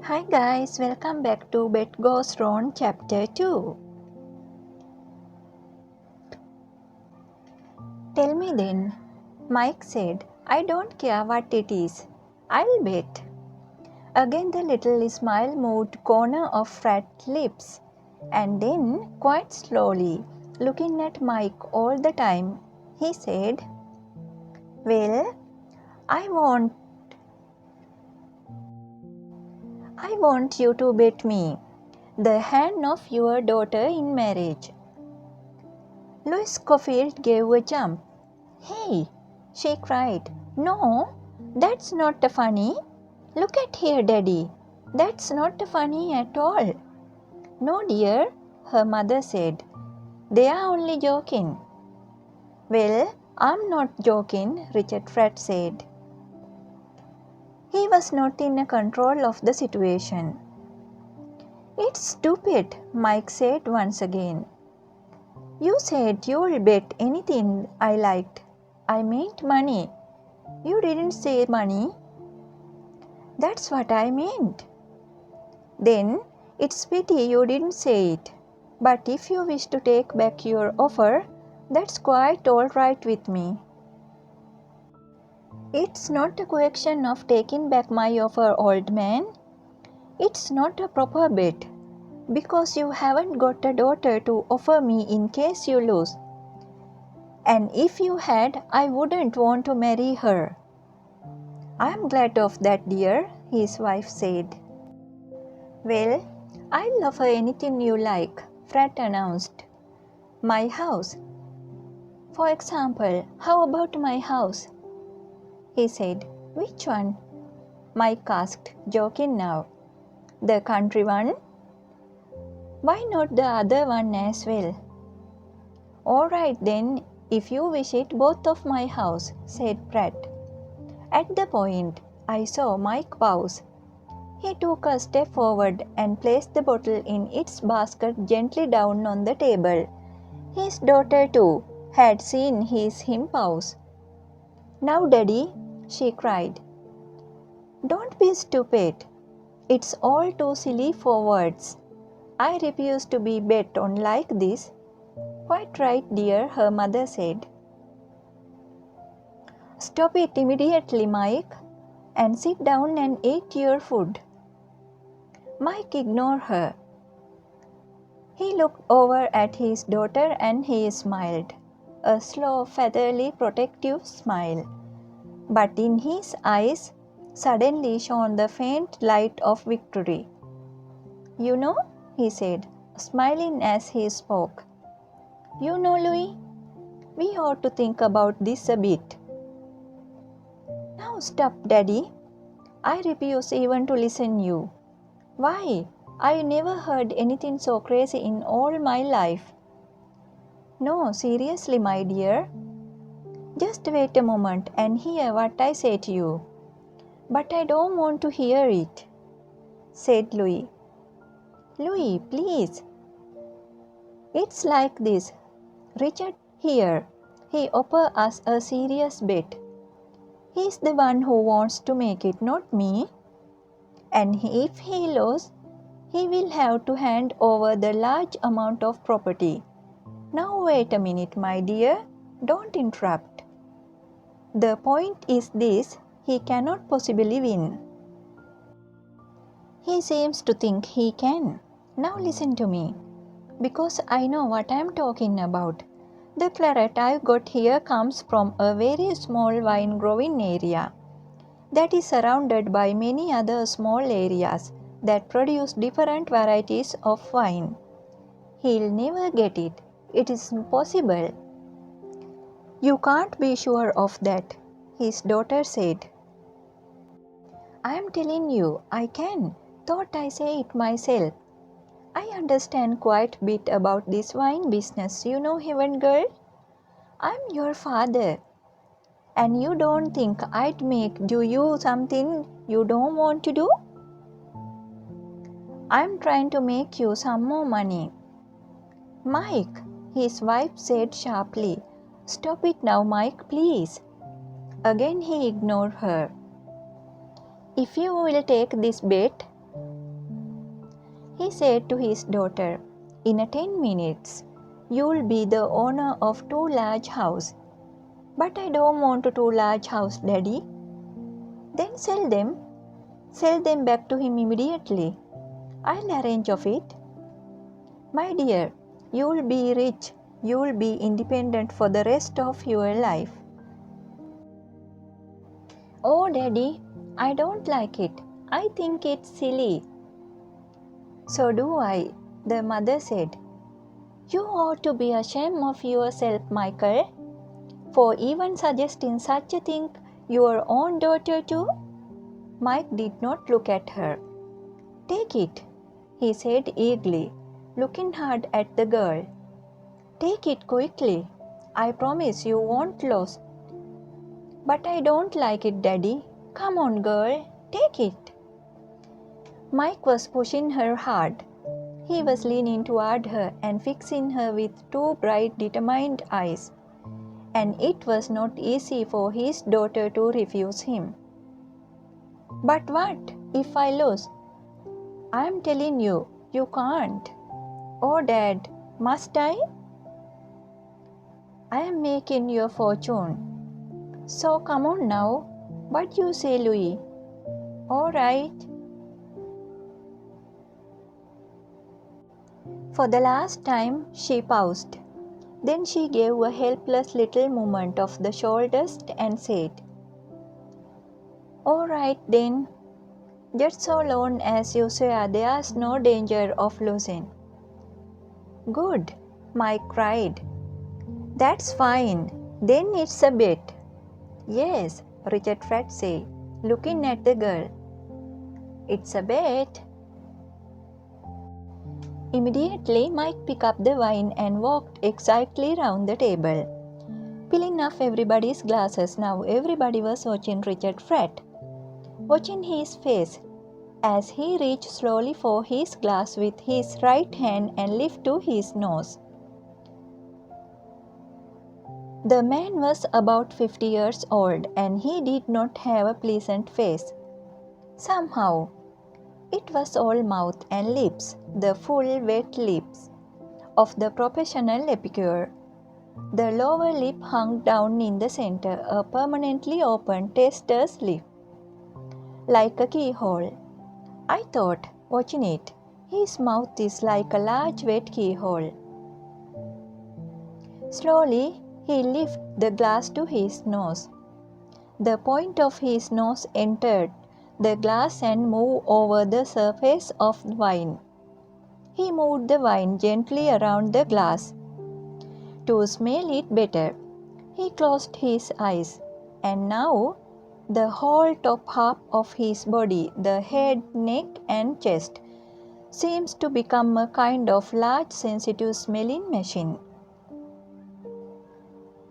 Hi guys, welcome back to Bet Goes Wrong Chapter 2. Tell me then, Mike said. I don't care what it is. I'll bet. Again the little smile moved corner of Fred's lips, and then, quite slowly, looking at Mike all the time, he said, Well, I want you to bet me the hand of your daughter in marriage. Louis Scofield gave a jump. Hey, she cried. No, that's not funny. Look at here, Daddy. That's not funny at all. No, dear, her mother said. They are only joking. Well, I'm not joking, Richard Fred said. He was not in control of the situation. It's stupid, Mike said once again. You said you'll bet anything I liked. I meant money. You didn't say money. That's what I meant. Then it's pity you didn't say it. But if you wish to take back your offer, that's quite all right with me. It's not a question of taking back my offer, old man. It's not a proper bet, because you haven't got a daughter to offer me in case you lose. And if you had, I wouldn't want to marry her. I'm glad of that, dear, his wife said. Well, I'll offer anything you like, Fred announced. My house. For example, how about my house? He said. Which one? Mike asked, joking now. The country one? Why not the other one as well? All right then, if you wish it, both of my house, said Fred. At the point, I saw Mike pause. He took a step forward and placed the bottle in its basket gently down on the table. His daughter, too, had seen him pause. Now, Daddy, she cried. Don't be stupid. It's all too silly for words. I refuse to be bet on like this. Quite right, dear, her mother said. Stop it immediately, Mike, and sit down and eat your food. Mike ignored her. He looked over at his daughter and he smiled, a slow, fatherly, protective smile. But in his eyes suddenly shone the faint light of victory. You know, he said, smiling as he spoke. You know, Louis, we ought to think about this a bit. Now stop, Daddy. I refuse even to listen you. Why? I never heard anything so crazy in all my life. No, seriously, my dear. Just wait a moment and hear what I say to you. But I don't want to hear it, said Louis. Louis, please. It's like this. Richard here. He offered us a serious bet. He's the one who wants to make it, not me. And if he loses, he will have to hand over the large amount of property. Now wait a minute, my dear. Don't interrupt. The point is this, he cannot possibly win. He seems to think he can. Now listen to me, because I know what I am talking about. The claret I've got here comes from a very small wine growing area that is surrounded by many other small areas that produce different varieties of wine. He'll never get it. It is impossible. You can't be sure of that, his daughter said. I am telling you, I can. Thought I say it myself. I understand quite a bit about this wine business, you know, Heaven Girl. I'm your father. And you don't think I'd do you something you don't want to do? I'm trying to make you some more money. Mike, his wife said sharply. Stop it now, Mike, please. Again he ignored her. "If you will take this bet," he said to his daughter, "in 10 minutes you'll be the owner of 2 large houses." "But I don't want 2 large houses, Daddy." "Then sell them. Sell them back to him immediately. I'll arrange of it." "My dear, you'll be rich. You'll be independent for the rest of your life." "Oh, Daddy, I don't like it. I think it's silly." "So do I," the mother said. "You ought to be ashamed of yourself, Michael, for even suggesting such a thing your own daughter too." Mike did not look at her. "Take it," he said eagerly, looking hard at the girl. "Take it quickly. I promise you won't lose." "But I don't like it, Daddy. Come on, girl, take it." Mike was pushing her hard. He was leaning toward her and fixing her with 2 bright, determined eyes, and it was not easy for his daughter to refuse him. "But what if I lose?" "I am telling you, you can't." "Oh, Dad, must I?" "I am making your fortune. So come on now. What you say, Louis?" "All right." For the last time she paused. Then she gave a helpless little movement of the shoulders and said, "All right then. Just so long as you swear there's no danger of losing." "Good," Mike cried. "That's fine. Then it's a bet." "Yes," Richard Pratt said, looking at the girl. "It's a bet." Immediately, Mike picked up the wine and walked excitedly round the table, filling up everybody's glasses. Now everybody was watching Richard Pratt, watching his face as he reached slowly for his glass with his right hand and lifted to his nose. The man was about 50 years old, and he did not have a pleasant face. Somehow, it was all mouth and lips, the full, wet lips of the professional epicure. The lower lip hung down in the center, a permanently open taster's lip, like a keyhole. I thought, watching it, his mouth is like a large wet keyhole. Slowly, he lifted the glass to his nose. The point of his nose entered the glass and moved over the surface of the wine. He moved the wine gently around the glass. To smell it better, he closed his eyes, and now the whole top half of his body, the head, neck, and chest, seems to become a kind of large sensitive smelling machine.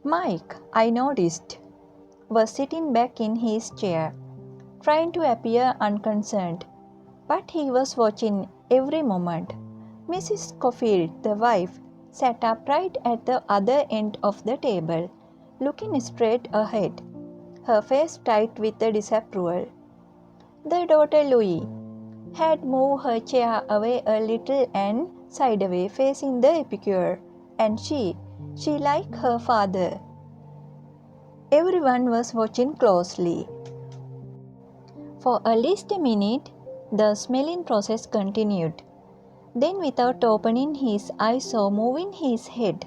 Mike, I noticed, was sitting back in his chair, trying to appear unconcerned, but he was watching every moment. Mrs. Scofield, the wife, sat upright at the other end of the table, looking straight ahead, her face tight with disapproval. The daughter Louise had moved her chair away a little and sideways, facing the epicure, and she like her father. Everyone was watching closely. For at least a minute, the smelling process continued. Then, without opening his eyes or moving his head,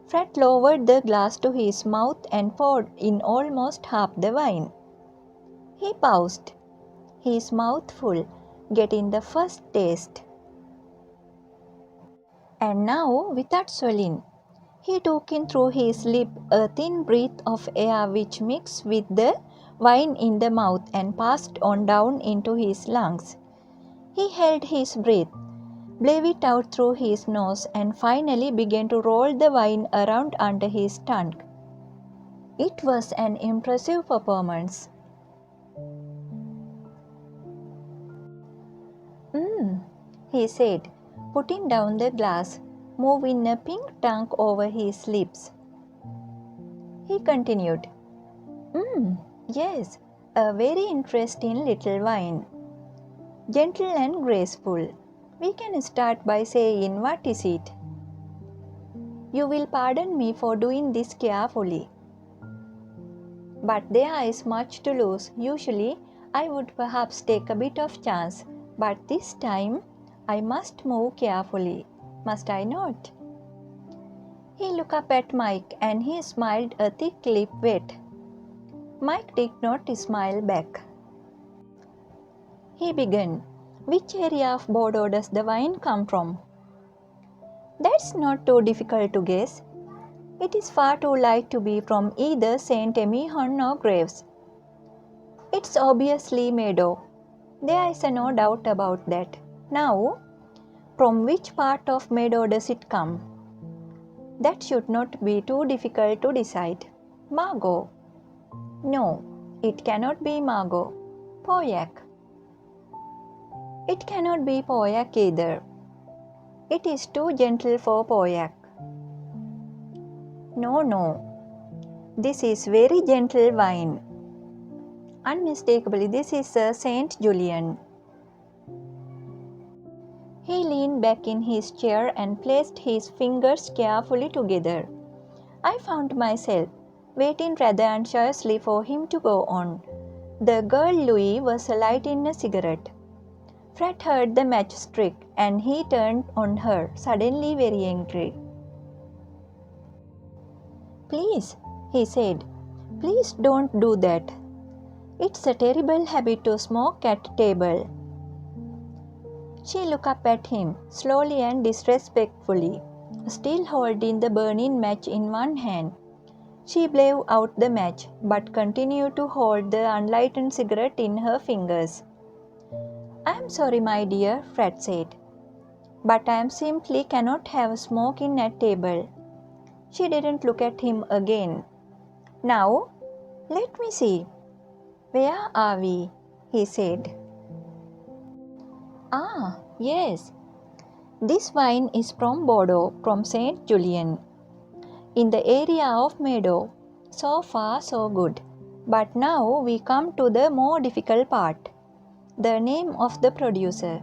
Fred lowered the glass to his mouth and poured in almost half the wine. He paused, his mouth full, getting the first taste. And now, without swallowing, he took in through his lip a thin breath of air which mixed with the wine in the mouth and passed on down into his lungs. He held his breath, blew it out through his nose, and finally began to roll the wine around under his tongue. It was an impressive performance. He said, putting down the glass, moving a pink tongue over his lips. He continued, Yes, A very interesting little vine. Gentle and graceful. We can start by saying, what is it? You will pardon me for doing this carefully. But there is much to lose. Usually, I would perhaps take a bit of chance, but this time, I must move carefully. Must I not? He looked up at Mike and he smiled a thick lip wet. Mike did not smile back. He began, which area of Bordeaux does the wine come from? That's not too difficult to guess. It is far too light to be from either Saint-Emilion or Graves. It's obviously Meadow. There is no doubt about that. Now, from which part of Meadow does it come? That should not be too difficult to decide. Margaux. No, it cannot be Margaux. Pauillac. It cannot be Pauillac either. It is too gentle for Pauillac. No. This is very gentle wine. Unmistakably, this is a Saint Julien. He leaned back in his chair and placed his fingers carefully together. I found myself waiting rather anxiously for him to go on. The girl Louis was lighting a cigarette. Fred heard the match strike and he turned on her, suddenly very angry. Please, he said, please don't do that. It's a terrible habit to smoke at table. She looked up at him, slowly and disrespectfully, still holding the burning match in one hand. She blew out the match, but continued to hold the unlighted cigarette in her fingers. I'm sorry, my dear, Fred said, but I simply cannot have smoking at table. She didn't look at him again. Now, let me see. Where are we? He said. Ah, yes. This wine is from Bordeaux, from Saint Julien, in the area of Meadow. So far, so good. But now we come to the more difficult part, the name of the producer.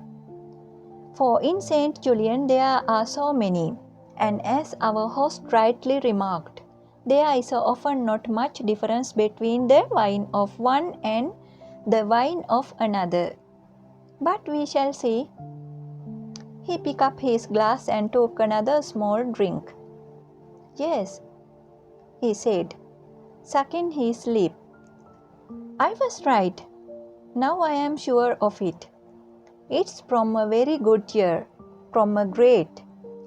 For in Saint Julien there are so many, and as our host rightly remarked, there is often not much difference between the wine of one and the wine of another. But we shall see. He picked up his glass and took another small drink. Yes, he said, sucking his lip. I was right. Now I am sure of it. It's from a very good year, from a great.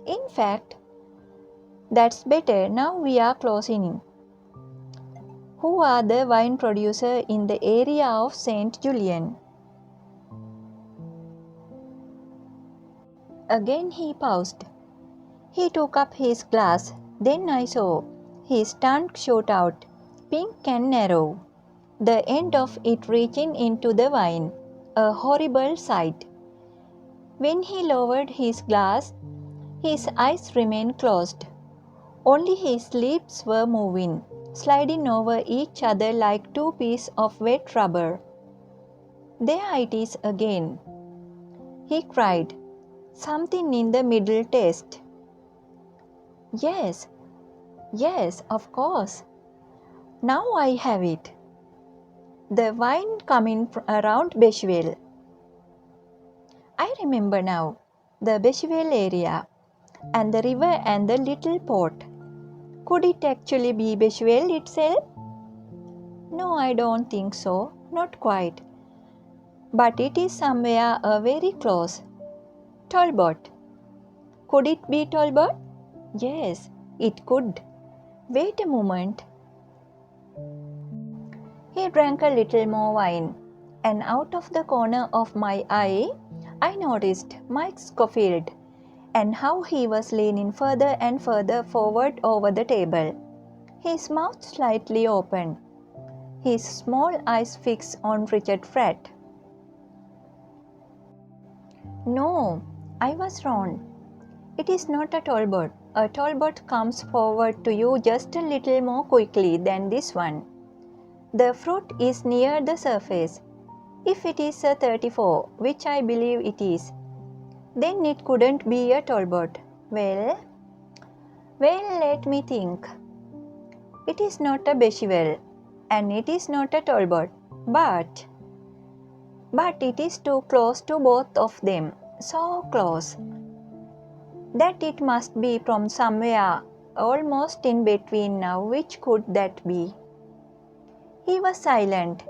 In fact, that's better. Now we are closing in. Who are the wine producers in the area of Saint Julien? Again he paused. He took up his glass. Then I saw his tongue shoot out, pink and narrow, the end of it reaching into the wine, a horrible sight. When he lowered his glass, his eyes remained closed. Only his lips were moving, sliding over each other like two pieces of wet rubber. There it is again, he cried. Something in the middle taste. Yes, of course. Now I have it. The wine coming around Becherville. I remember now, the Becherville area, and the river and the little port. Could it actually be Becherville itself? No, I don't think so, not quite. But it is somewhere very close. Talbot. Could it be Talbot? Yes, it could. Wait a moment. He drank a little more wine, and out of the corner of my eye, I noticed Mike Scofield and how he was leaning further and further forward over the table, his mouth slightly open, his small eyes fixed on Richard Pratt. No, I was wrong. It is not a Talbot. A Talbot comes forward to you just a little more quickly than this one. The fruit is near the surface. If it is a 34, which I believe it is, then it couldn't be a Talbot. Well, let me think. It is not a Becherel, and it is not a Talbot, but it is too close to both of them, so close, that it must be from somewhere almost in between now. Which could that be? He was silent,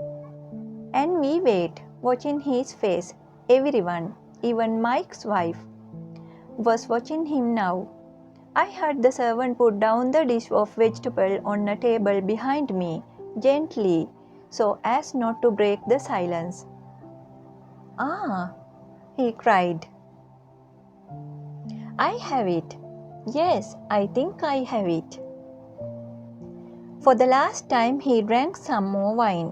and we wait, watching his face. Everyone, even Mike's wife, was watching him now. I heard the servant put down the dish of vegetable on a table behind me, gently, so as not to break the silence. "Ah!" he cried. "I have it. Yes, I think I have it." For the last time he drank some more wine.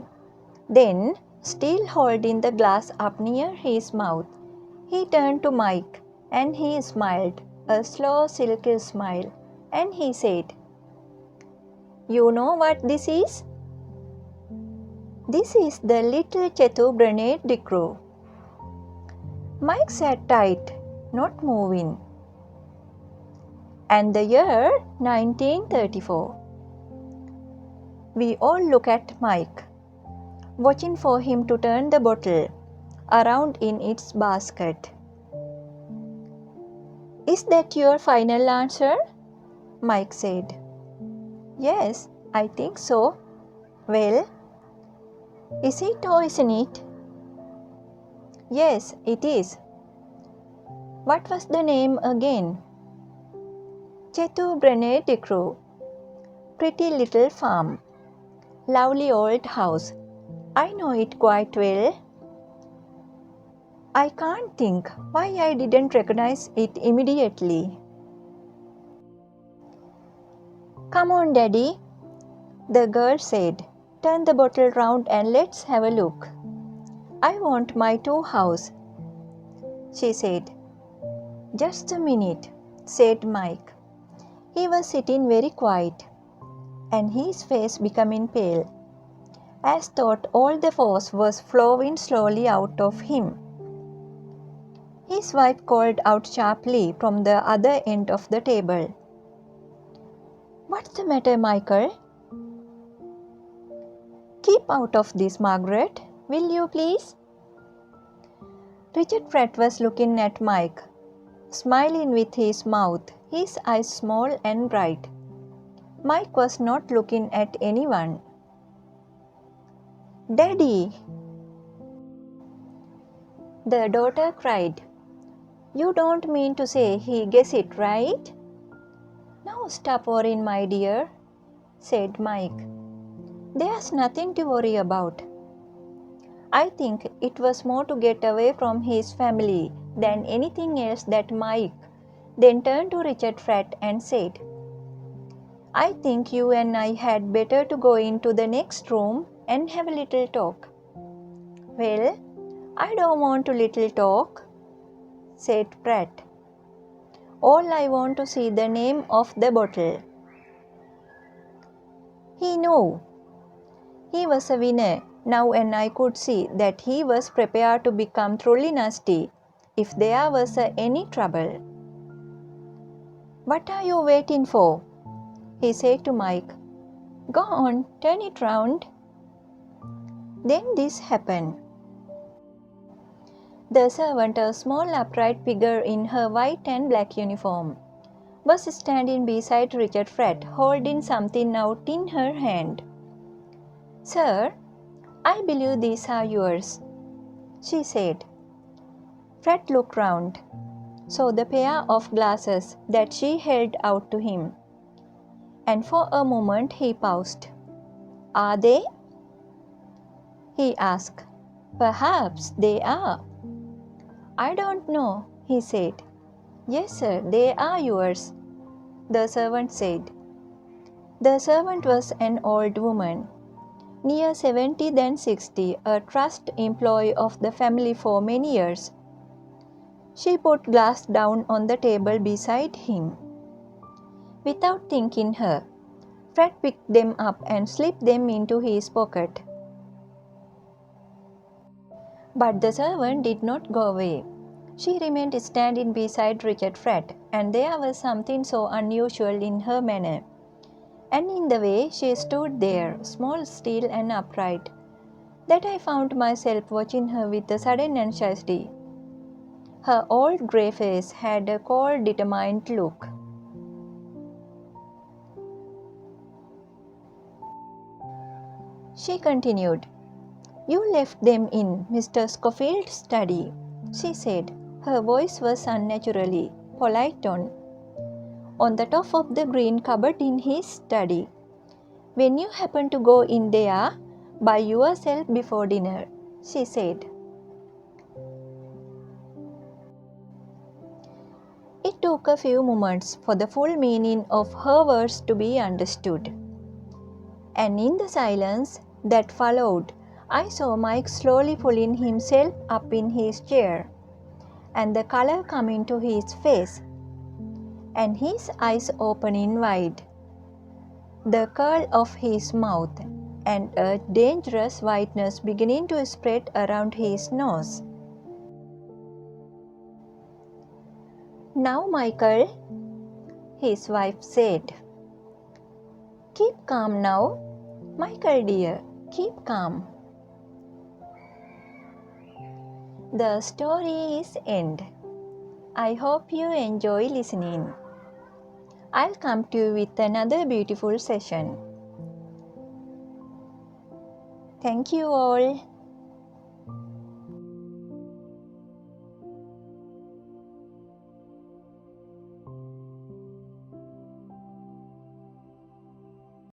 Then, still holding the glass up near his mouth, he turned to Mike, and he smiled, a slow silky smile, and he said, "You know what this is? This is the little Chateaubriand de Creux." Mike sat tight, not moving. And the year 1934. We all look at Mike, watching for him to turn the bottle around in its basket. "Is that your final answer?" Mike said. "Yes, I think so." "Well, is it or isn't it?" "Yes, it is." "What was the name again?" "Chateaubriand de Creux. Pretty little farm. Lovely old house. I know it quite well." I can't think why I didn't recognize it immediately. "Come on, Daddy," the girl said. "Turn the bottle round and let's have a look." "I want my two house," she said. "Just a minute," said Mike. He was sitting very quiet, and his face becoming pale, as though all the force was flowing slowly out of him. His wife called out sharply from the other end of the table, "What's the matter, Michael?" "Keep out of this, Margaret, will you please?" Richard Pratt was looking at Mike, smiling with his mouth, his eyes small and bright. Mike was not looking at anyone. "Daddy!" the daughter cried. "You don't mean to say he guessed it, right?" "Now stop worrying, my dear," said Mike. "There's nothing to worry about. I think it was more to get away from his family than anything else that Mike." Then turned to Richard Pratt and said, "I think you and I had better to go into the next room and have a little talk." "Well, I don't want to little talk," said Pratt. "All I want to see the name of the bottle." He knew he was a winner now, and I could see that he was prepared to become truly nasty if there was any trouble. "What are you waiting for?" he said to Mike. "Go on, turn it round." Then this happened. The servant, a small upright figure in her white and black uniform, was standing beside Richard Pratt, holding something out in her hand. "Sir, I believe these are yours," she said. Pratt looked round, saw the pair of glasses that she held out to him, and for a moment he paused. "Are they?" he asked. "Perhaps they are." "I don't know," he said. "Yes, sir, they are yours," the servant said. The servant was an old woman, near 70 than 60, a trust employee of the family for many years. She put glass down on the table beside him. Without thanking her, Fred picked them up and slipped them into his pocket. But the servant did not go away. She remained standing beside Richard Pratt, and there was something so unusual in her manner, and in the way she stood there, small, still, and upright, that I found myself watching her with a sudden anxiety. Her old grey face had a cold, determined look. She continued, "You left them in Mr. Scofield's study," she said. Her voice was unnaturally polite on the top of the green cupboard in his study. "When you happened to go in there by yourself before dinner," she said. It took a few moments for the full meaning of her words to be understood. And in the silence that followed, I saw Mike slowly pulling himself up in his chair, and the color coming to his face, and his eyes opening wide, the curl of his mouth, and a dangerous whiteness beginning to spread around his nose. "Now, Michael," his wife said. "Keep calm now, Michael dear, keep calm." The story is end. I hope you enjoy listening. I'll come to you with another beautiful session. Thank you all.